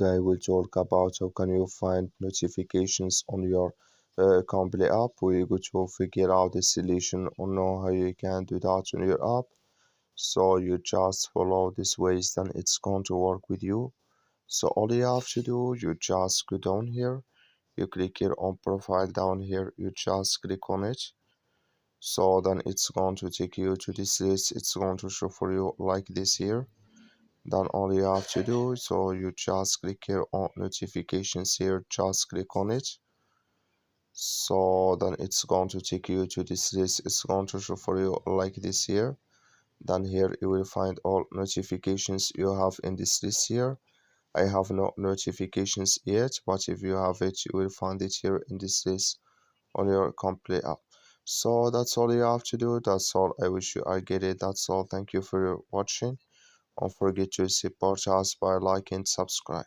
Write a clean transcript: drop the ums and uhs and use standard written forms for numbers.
I will talk about how can you find notifications on your Cambly app. We're going to figure out the solution or know how you can do that on your app. So you just follow this ways, then it's going to work with you. So all you have to do, you just go down here, you click here on profile down here, you just click on it. So then it's going to take you to this list. It's going to show for you like this here. Then all you have to do, so you just click here on notifications here, just click on it. So then it's going to take you to this list. It's going to show for you like this here. Then here you will find all notifications you have in this list here. I have no notifications yet, but if you have it, you will find it here in this list on your Cambly app. So that's all you have to do. That's all. I wish you I get it. That's all. Thank you for watching. Don't forget to support us by liking and subscribe.